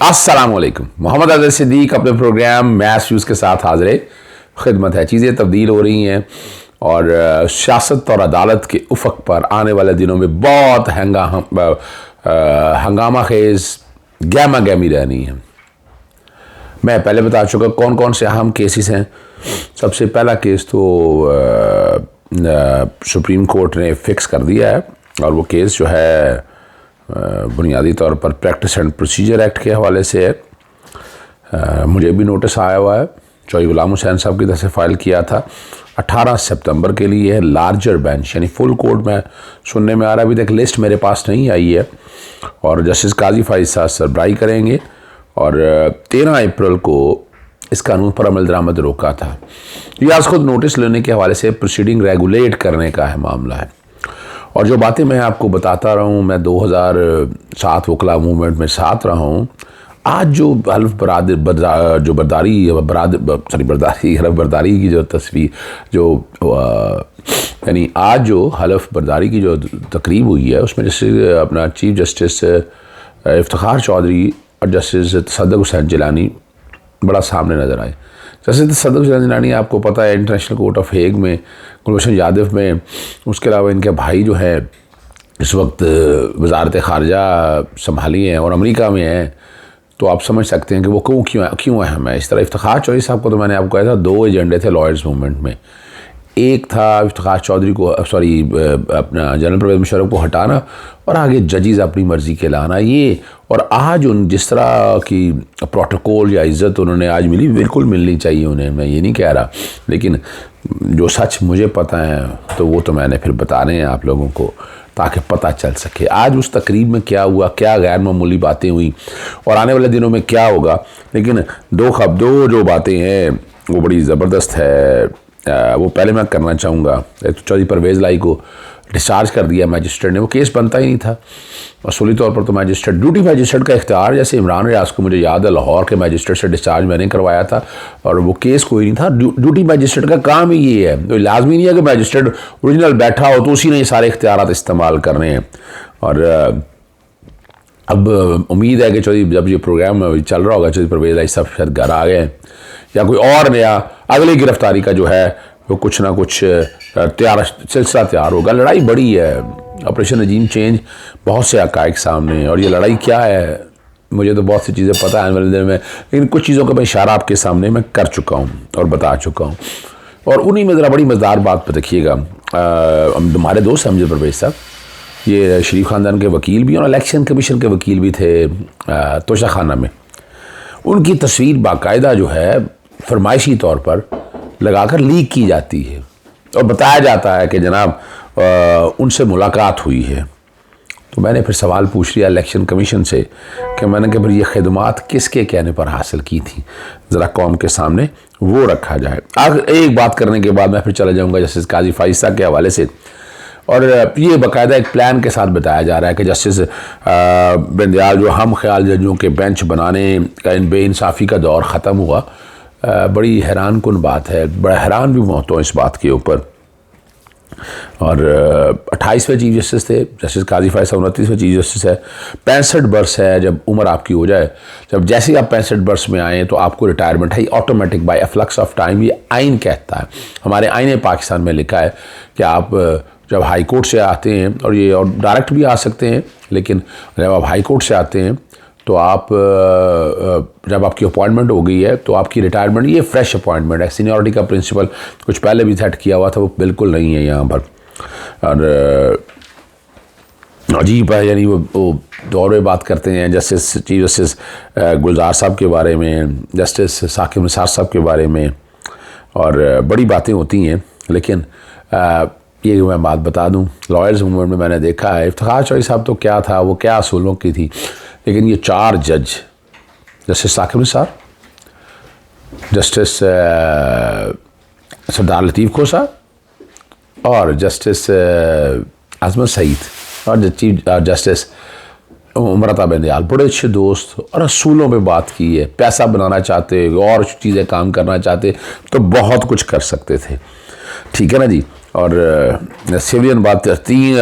अस्सलामुअलैकुम। मोहम्मद अज़हर सिद्दीक अपने programme math views के साथ हाज़िर खिदमत है। चीज़ें तब्दील हो रही हैं और सियासत और अदालत के उफ़क़ पर आने वाले दिनों में बहुत हंगामा खेज़ गहमा गहमी रहनी है। मैं पहले बता चुका कौन कौन से अहम केसेस हैं। सबसे पहला केस तो सुप्रीम कोर्ट ने फ़िक्स कर दिया है और वो केस जो है बुनियादी तौर पर प्रैक्टिस एंड प्रोसीजर एक्ट के हवाले से है। मुझे भी नोटिस आया हुआ है, चौधरी गुलाम हुसैन साहब की तरफ से फ़ाइल किया था। 18 सितंबर के लिए है लार्जर बेंच यानी फुल कोर्ट में सुनने में आ रहा है। अभी तक लिस्ट मेरे पास नहीं आई है और जस्टिस काजी फाइज साहब सरबराही करेंगे और 13 अप्रैल को इस कानून पर अमल दरामद रोका था। ये आज खुद नोटिस लेने के हवाले से प्रोसीडिंग रेगुलेट करने का है मामला है। और जो बातें मैं आपको बताता रहा हूँ, मैं 2007 वकला मूवमेंट में साथ रहा हूँ। आज जो हल्फ बरदारी की जो तस्वीर जो यानी आज जो हल्फ बरदारी की जो तकरीब हुई है उसमें जैसे अपना चीफ जस्टिस इफ्तिखार चौधरी और जस्टिस तसद्दुक़ हुसैन जिलानी बड़ा सामने नज़र आए। जैसे तसद्दुक़ हुसैन जिलानी आपको पता है इंटरनेशनल कोर्ट ऑफ हेग में गुलशन यादव में, उसके अलावा इनके भाई जो है इस वक्त वजारत ख़ारजा संभाली हैं और अमेरिका में हैं। तो आप समझ सकते हैं कि वो क्यों अहम है। इस तरह इफ्तिखार चौधरी साहब को तो मैंने आपको कहा था 2 एजेंडे थे लॉयर्स मूवमेंट में। एक था इफ्तिखार चौधरी को अपना जनरल परवेज़ मुशर्रफ को हटाना और आगे जजेस अपनी मर्ज़ी के लाना। ये और आज उन जिस तरह की प्रोटोकॉल या इज़्ज़त उन्होंने आज मिली बिल्कुल मिलनी चाहिए उन्हें, मैं ये नहीं कह रहा, लेकिन जो सच मुझे पता है तो वो तो मैंने फिर बताने हैं आप लोगों को ताकि पता चल सके आज उस तकरीब में क्या हुआ, क्या गैर मामूली बातें हुई और आने वाले दिनों में क्या होगा। लेकिन दो जो बातें हैं वो बड़ी ज़बरदस्त है। वो पहले मैं करना चाहूँगा, एक तो चौधरी परवेज़ लाई को डिस्चार्ज कर दिया मैजिस्ट्रेट ने। वो केस बनता ही नहीं था। असूली तौर पर तो ड्यूटी मैजिस्ट्रेट का इख्तियार, जैसे इमरान रियाज को मुझे याद है लाहौर के मैजिस्ट्रेट से डिस्चार्ज मैंने करवाया था और वो केस कोई नहीं था। ड्यूटी मैजिस्ट्रेट का काम ही ये है। तो लाजमी नहीं है कि मैजिस्ट्रेट ओरिजिनल बैठा हो तो उसी ने ये सारे इख्तियारात इस्तेमाल करने हैं। और अब उम्मीद है कि चौधरी जब ये प्रोग्राम चल रहा होगा चौधरी परवेज़ लाई साहब शायद घर आ गए या कोई और नया अगली गिरफ्तारी का जो है वो कुछ ना कुछ सिलसिला तैयार होगा। लड़ाई बड़ी है, ऑपरेशन रजीम चेंज, बहुत से हक़ाइक़ सामने। और ये लड़ाई क्या है मुझे तो बहुत सी चीज़ें पता है आने वाले दिन में, लेकिन कुछ चीज़ों का मैं इशारा आपके सामने मैं कर चुका हूँ और बता चुका हूँ। और उन्हीं में ज़रा बड़ी मज़ेदार बात पर देखिएगा, हमारे दोस्त हमजा परवेज़ साहब ये शरीफ ख़ानदान के वकील भी और इलेक्शन कमीशन के वकील भी थे तोशा खाना में। उनकी तस्वीर बाकायदा जो है फरमाइशी तौर पर लगाकर लीक की जाती है और बताया जाता है कि जनाब उनसे मुलाकात हुई है। तो मैंने फिर सवाल पूछ लिया इलेक्शन कमीशन से कि मैंने कहा फिर ये खिदमात किसके कहने पर हासिल की थी, ज़रा कौम के सामने वो रखा जाए। आखिर एक बात करने के बाद मैं फिर चला जाऊँगा जस्टिस काजी फाइज साहब के हवाले से। और ये बाकायदा एक प्लान के साथ बताया जा रहा है कि जस्टिस बंदयाल जो हम ख्याल जजों के बेंच बनाने का इन बेइंसाफ़ी का दौर ख़त्म हुआ। बड़ी हैरान कुन बात है, बड़ा हैरान भी मैं होता हूँ इस बात के ऊपर। और 28वें चीफ जस्टिस थे जस्टिस काजी फाइज साहब, 29वें चीफ जस्टिस है। 65 बरस है जब उम्र आपकी हो जाए, जब जैसे ही आप 65 बरस में आएँ तो आपको रिटायरमेंट है automatic by flux of time. ये आइन कहता है, हमारे आइन पाकिस्तान में लिखा है कि आप जब हाई कोर्ट से आते हैं और ये और डायरेक्ट भी आ सकते हैं, लेकिन जब आप हाई कोर्ट से आते हैं तो आप जब आपकी अपॉइंटमेंट हो गई है तो आपकी रिटायरमेंट ये फ्रेश अपॉइंटमेंट है। सीनियरिटी का प्रिंसिपल कुछ पहले भी सेट किया हुआ था, वो बिल्कुल नहीं है यहाँ पर। और अजीब है, यानी वो दौर में बात करते हैं जस्टिस चीफ जस्टिस गुलजार साहब के बारे में, जस्टिस साकिब निसार साहब के बारे में, और बड़ी बातें होती हैं। लेकिन ये मैं बात बता दूं, लॉयर्स मूवमेंट में मैंने देखा है इफ्तिखार चौधरी साहब तो क्या था, वो क्या असूलों की थी, लेकिन ये 4 जज जस्टिस साकिब निसार, जस्टिस सरदार लतीफ़ खोसा और जस्टिस अजमत सईद और चीफ जस्टिस उमरता बंदयाल बड़े अच्छे दोस्त और असूलों पे बात की है। पैसा बनाना चाहते और चीज़ें काम करना चाहते तो बहुत कुछ कर सकते थे। ठीक है ना जी। और सिविलियन बात, 3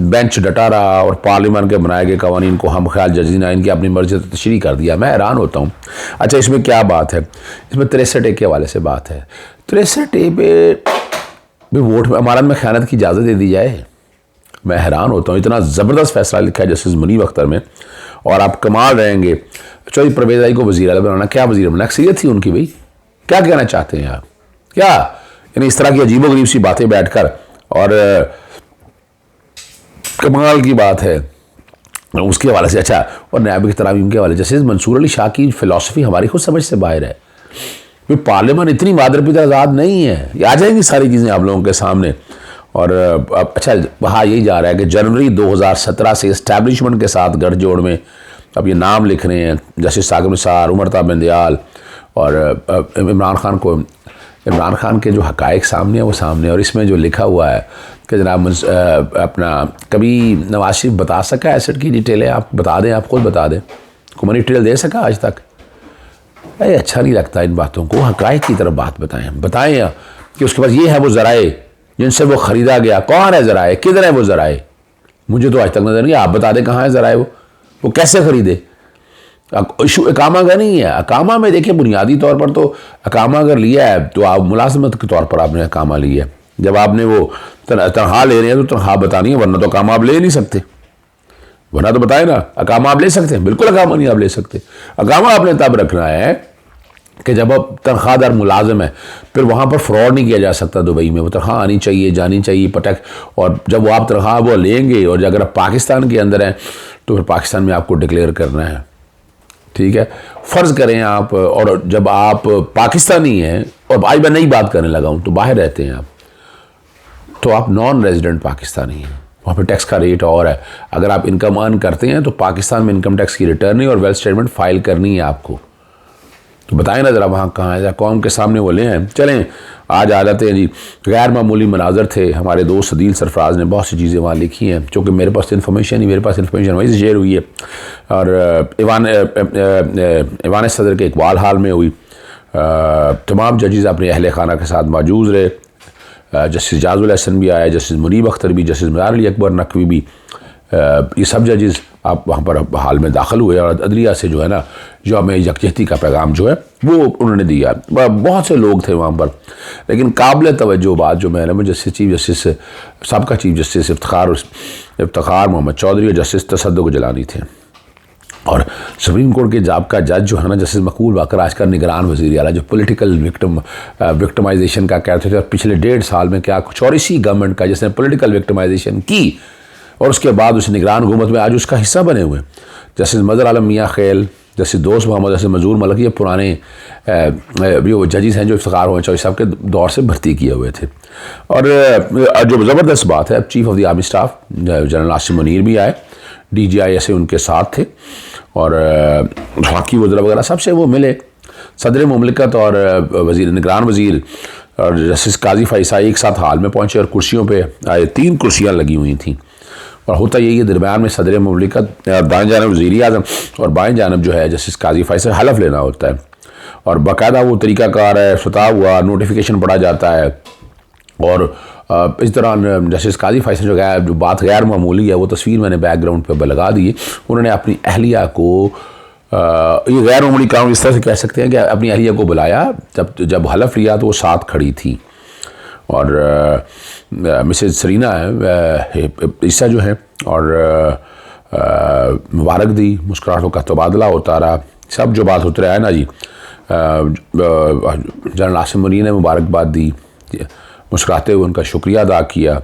बेंच डटा रहा और पार्लियामेंट के बनाए गए कवानीन को हम ख्याल जज ने इनकी अपनी मर्जी से तशरीह कर दिया। मैं हैरान होता हूँ। अच्छा, इसमें क्या बात है? इसमें 63A के हवाले से बात है। 63A पे भी वोट अमानत में ख़यानत की इजाज़त दे दी जाए। मैं हैरान होता हूँ, इतना ज़बरदस्त फैसला लिखा है जस्टिस मुनीब अख्तर में, और आप कमाल रहेंगे। चौधरी परवेज़ आई को वज़ीर आला बनाना, क्या वज़ीर बनाना? अक्सरियत थी उनकी भाई, क्या कहना चाहते हैं आप? क्या यानी इस तरह की अजीबोगरीब सी बातें बैठकर, और कमाल की बात है उसके हवाले से। अच्छा, और नायब की तरामीम के हवाले जस्टिस मंसूर अली शाह की फ़िलासफ़ी हमारी खुद समझ से बाहर है। भाई पार्लियामेंट इतनी मादरपिता आज़ाद नहीं है, ये आ जाएंगी सारी चीज़ें आप लोगों के सामने। और अच्छा, वहाँ यही जा रहा है कि जनवरी 2017 से इस्टेब्लिशमेंट के साथ गठजोड़ में अब ये नाम लिख रहे हैं जस्टिस साकिब निसार, उमर ताब बिंदयाल और इमरान खान के जो हक़ाइक़ सामने है वो सामने। और इसमें जो लिखा हुआ है कि जनाब अपना कभी नवाज शरीफ बता सका एसेट की डिटेलें? आप बता दें, आप खुद बता दें, को मनी डिटेल दे सका आज तक? अच्छा नहीं लगता इन बातों को। हक़ाइक़ की तरफ बात बताएं कि उसके पास ये है वो ज़राए जिनसे वो ख़रीदा गया। कौन है ज़राए? किधर है वो ज़राए? मुझे तो आज तक नज़र नहीं। आप बता दें कहाँ है ज़राए, वो कैसे ख़रीदे? इशू अकामा का नहीं है। अकामा में देखिए, बुनियादी तौर पर तो अकामा अगर लिया है तो आप मुलाजमत के तौर पर आपने अकामा लिया है। जब आपने वो तनख्वाह ले रहे हैं तो तनख्वाह बतानी है, वरना तो अकामा आप ले नहीं सकते। वरना तो बताए ना, अकामा आप ले सकते हैं, बिल्कुल अकामा नहीं आप ले सकते। अकामा आपने तब रखना है कि जब आप तनख्वाहदार मुलाजिम है, फिर वहाँ पर फ्रॉड नहीं किया जा सकता। दुबई में वो तनख्वाह आनी चाहिए, जानी चाहिए, पटक। और जब वो आप तनख्वाह वो लेंगे और अगर आप पाकिस्तान के अंदर हैं तो फिर पाकिस्तान में आपको डिक्लेयर करना है। ठीक है, फ़र्ज़ करें आप, और जब आप पाकिस्तानी हैं, और आज मैं नई बात करने लगा हूँ, तो बाहर रहते हैं आप, तो आप नॉन रेजिडेंट पाकिस्तानी हैं, वहाँ पे टैक्स का रेट और है। अगर आप इनकम अर्न करते हैं तो पाकिस्तान में इनकम टैक्स की रिटर्निंग और वेल्थ स्टेटमेंट फ़ाइल करनी है आपको। तो बताएं ना ज़रा वहाँ कहाँ है, कौम के सामने वो ले हैं। चलें आज आ जाते हैं जी। गैर मामूली मनाजर थे। हमारे दोस्त अदील सरफराज ने बहुत सी चीज़ें वहाँ लिखी हैं, चूँकि मेरे पास इन्फॉर्मेशन वहीं से शेयर हुई है। और ईवान सदर के इकबाल हाल में हुई। तमाम जजेस अपने अहल खाना के साथ मौजूद रहे। जस्टिस जाजुल हसन भी आया, जस्टिस मुनीब अख्तर भी, जस्टिस मज़ार अली अकबर नकवी भी। ये सब जजेस आप वहाँ पर हाल में दाखिल हुए और अदलिया से जो है ना, जो हमें यकजहती का पैगाम जो है वो उन्होंने दिया। बहुत से लोग थे वहाँ पर, लेकिन काबिल तवज्जो बात जो मैंने चीफ जस्टिस सबका चीफ जस्टिस इफ्तिखार मोहम्मद चौधरी और जस्टिस तसद्दुक़ जलानी थे। और सुप्रीम कोर्ट के जाबका जज जो है ना, जस्टिस मकबूल बाकर, आज का निगरान वज़ीर आला, जो पॉलिटिकल विक्टिमाइजेशन का कहते थे, पिछले 1.5 साल में क्या कुछ और इसी गवर्नमेंट का जिसने पॉलिटिकल विक्टिमाइजेशन की और उसके बाद उस निगरान हुकूमत में आज उसका हिस्सा बने हुए। जस्टिस मज़हर आलम मियाँ खैल, जस्टिस दोस्त मोहम्मद, जस्टिस मंजूर मलिक, ये पुराने वो जजेस हैं जो इफ्तिखार हुए चौधरी साहब के दौर से भर्ती किए हुए थे। और जो ज़बरदस्त बात है, chief of the army staff general Asim Munir भी आए, DGI उनके साथ थे, और बाकी वज़रा वगैरह सबसे वो मिले। सदर मुमलिकत और वज़ीर निगरान वज़ीर और जस्टिस काजी फैसा एक साथ हाल में पहुँचे और कुर्सियों पे आए। 3 कुर्सियाँ लगी हुई थी, और होता यही है दरमियान में सदर मुमलिकत, दाएँ जानब वज़ीर आज़म और बाएँ जानब जो है जस्टिस काजी फैसा हलफ लेना होता है। और बाकायदा वो तरीक़ाकार है, फतवा हुआ, नोटिफिकेशन पढ़ा जाता है। और इस दौरान जस्टिस काजी फैसल जो बात गैर मामूली है, वो तस्वीर मैंने बैकग्राउंड पे लगा दी है। उन्होंने अपनी अहलिया को, ये गैर मामूली काम इस तरह से कह सकते हैं कि अपनी अहलिया को बुलाया, जब हलफ लिया तो वो साथ खड़ी थी। और मिसेज सरीना है ईसा जो है, और मुबारक दी, मुस्कुराहटों का तबादला होता रहा, सब जो बात होते रहा है ना जी। जनरल आसिम मुनीर ने मुबारकबाद दी, मुस्कुराते हुए उनका शुक्रिया अदा किया।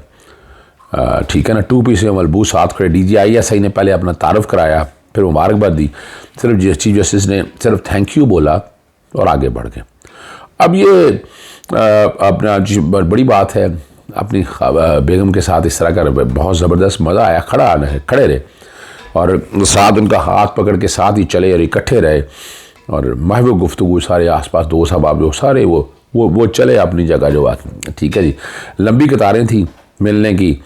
ठीक है ना, 2 पीस मलबूस साथ खड़े। DGI ने पहले अपना तारुफ कराया, फिर मुबारकबाद दी। सिर्फ चीफ जस्टिस ने सिर्फ थैंक यू बोला और आगे बढ़ गए। अब ये अपना बड़ी बात है, अपनी बेगम के साथ इस तरह का बहुत ज़बरदस्त मज़ा आया। खड़े रहे और साथ उनका हाथ पकड़ के साथ ही चले और इकट्ठे रहे, और महव गुफ्तगू, सारे आसपास दोस्त अहबाब जो सारे वो चले अपनी जगह जो बात। ठीक है जी, लंबी कतारें थी मिलने की,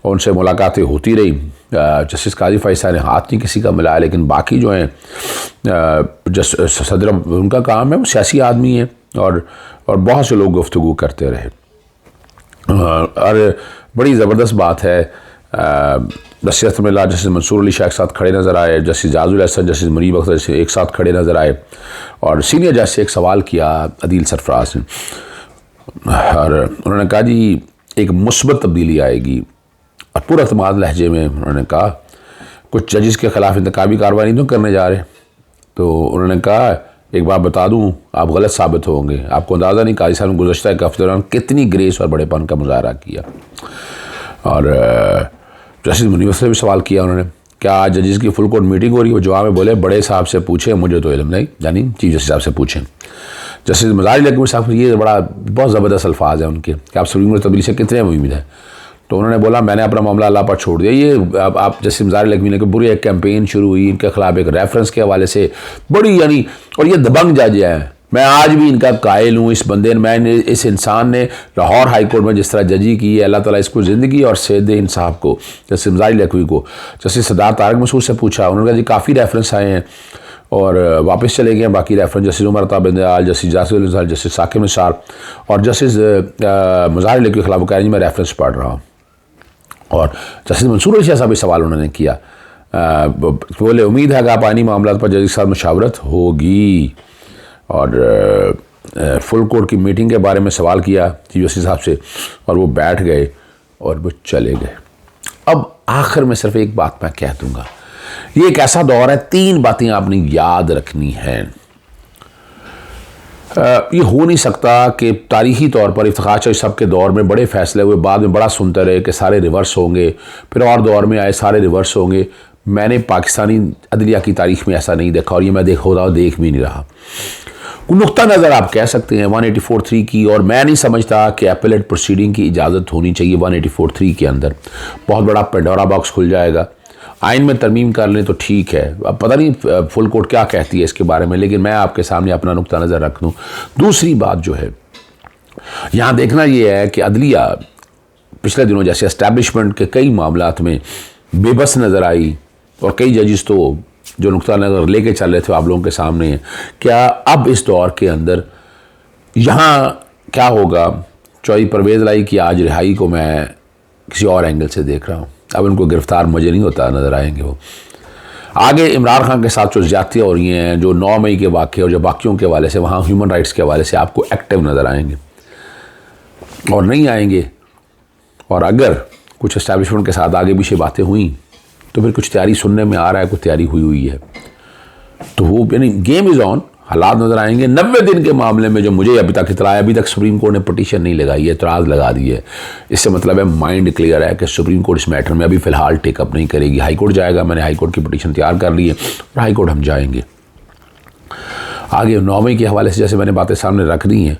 उनसे मुलाकातें होती रही। जस्टिस काजी फैसा ने हाथ नहीं किसी का मिलाया, लेकिन बाकी जो हैं सदर, उनका काम है, वो सियासी आदमी है, और बहुत से लोग गुफ्तगू करते रहे। और बड़ी ज़बरदस्त बात है, जस्टिस मिला जस्टिस मंसूर अली शाह एक साथ खड़े नज़र आए, जस्टिस जाजुल हसन, जस्टिस मुनीब अख्तर एक साथ खड़े नज़र आए और सीनियर जज से एक सवाल किया अदील सरफराज ने, और उन्होंने कहा जी एक मुस्बत तब्दीली आएगी, और पुरअतमाद लहजे में उन्होंने कहा कुछ जजेस के ख़िलाफ़ इंतकामी कार्रवाई नहीं तो करने जा रहे। तो उन्होंने कहा एक बात बता दूं, आप गलत साबित होंगे, आपको अंदाज़ा नहीं काजी साहब ने गुज़श्ता एक हफ्ते दौरान कितनी ग्रेस और बड़ेपन का मुजाहरा किया। और जस्टिस मुनीब से भी सवाल किया उन्होंने, क्या आज जजेस की फुल कोर्ट मीटिंग हो रही है? वो जवाब में बोले बड़े साहब से पूछें, मुझे तो इल्म नहीं, यानी चीफ जस्टिस साहब से पूछें। जस्टिस मज़ार अली लकवी साहब, ये बड़ा बहुत ज़बरदस्त अल्फाज है उनके कि आप सुप्रीम कोर्ट तब्दीली से कितने उम्मीद है? तो उन्होंने बोला मैंने अपना मामला अल्लाह पर छोड़ दिया। ये आप जस्टिस मज़ार अली लकवी ने बुरी एक कैंपेन शुरू हुई इनके खिलाफ एक रेफरेंस के हवाले से, बड़ी यानी, और ये दबंग जज है, मैं आज भी इनका कायल हूँ। इस बंदे ने, इस इंसान ने लाहौर हाई कोर्ट में जिस तरह जजी की है, अल्लाह ताला इसको ज़िंदगी और सेहत दे इंसाफ को। जस्टिस मज़ार अली लकवी को जस्टिस सरदार तारक मसूद से पूछा, उन्होंने कहा जी काफ़ी रेफरेंस आए हैं और वापस चले गए बाकी reference, justice Umar Ata Bandial, justice Yasir, justice Saqib Nisar और जस्टिस मज़ार अली लकवी के खिलाफ कह रही मैं रेफरेंस पढ़ रहा हूँ। और जस्टिस मंसूर अली शाह साहब भी सवाल उन्होंने किया, बोले उम्मीद है कि आप आइनी मामला पर जज के साथ मशावरत होगी। और फुल कोर्ट की मीटिंग के बारे में सवाल किया चीफ जस्टिस साहब से और वो बैठ गए और वो चले गए। अब आखिर में सिर्फ एक बात मैं कह दूंगा, ये एक ऐसा दौर है, 3 बातें आपने याद रखनी हैं। ये हो नहीं सकता कि तारीखी तौर पर इफ्तिखार चौधरी साहब के दौर में बड़े फैसले हुए, बाद में बड़ा सुनते रहे कि सारे रिवर्स होंगे, फिर और दौर में आए सारे रिवर्स होंगे। मैंने पाकिस्तानी अदलिया की तारीख में ऐसा नहीं देखा और ये मैं देख भी नहीं रहा। नुक्ता नज़र आप कह सकते हैं 184(3) की, और मैं नहीं समझता कि एपेलेट प्रोसीडिंग की इजाज़त होनी चाहिए 184(3) के अंदर। बहुत बड़ा पेंडोरा बॉक्स खुल जाएगा। आइन में तरमीम कर लें तो ठीक है, अब पता नहीं फुल कोर्ट क्या कहती है इसके बारे में, लेकिन मैं आपके सामने अपना नुक्ता नज़र रख दूँ। दूसरी बात जो है यहाँ देखना ये है कि अदलिया पिछले दिनों जैसे एस्टैब्लिशमेंट के कई मामलात में बेबस नज़र आई और कई जजेस तो जो नुक्ता नज़र लेके चल रहे थे आप लोगों के सामने है। क्या अब इस दौर के अंदर यहाँ क्या होगा? चौधरी परवेज़ लाई की आज रिहाई को मैं किसी और एंगल से देख रहा हूँ। अब उनको गिरफ्तार मुझे नहीं होता नज़र आएंगे वो। आगे इमरान खान के साथ जो ज़्यादतियाँ हो रही हैं, जो 9 मई के वाक़े और जो बाकियों के हवाले से, वहाँ ह्यूमन राइट्स के हवाले से आपको एक्टिव नज़र आएंगे और नहीं आएंगे। और अगर कुछ एस्टैब्लिशमेंट के साथ आगे पीछे बातें हुई तो फिर कुछ तैयारी सुनने में आ रहा है, कुछ तैयारी हुई है, तो वो यानी गेम इज़ ऑन, हालात नज़र आएंगे। 90 दिन के मामले में जो मुझे अभी तक इतला है, अभी तक सुप्रीम कोर्ट ने पटिशन नहीं लगाई है, एतराज़ लगा दी है। इससे मतलब है माइंड क्लियर है कि सुप्रीम कोर्ट इस मैटर में अभी फ़िलहाल टेकअप नहीं करेगी। हाई कोर्ट जाएगा, मैंने हाई कोर्ट की पटिशन तैयार कर ली है और हाई कोर्ट हम जाएंगे। आगे 9 मई के हवाले से जैसे मैंने बातें सामने रख दी हैं,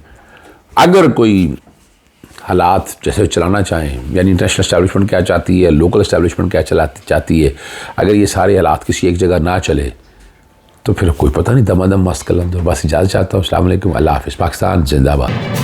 अगर कोई हालात जैसे चलाना चाहें, यानी इंटरनेशनल इस्टेब्लिशमेंट क्या चाहती है, लोकल इस्टेब्लिशमेंट क्या चाहती है, अगर ये सारे हालात किसी एक जगह ना चले तो फिर कोई पता नहीं दमादम मस्त कलम। तो बस इजाज़त चाहता हूँ। अस्सलाम वालेकुम, अल्लाह हाफ़िज़। पाकिस्तान जिंदाबाद।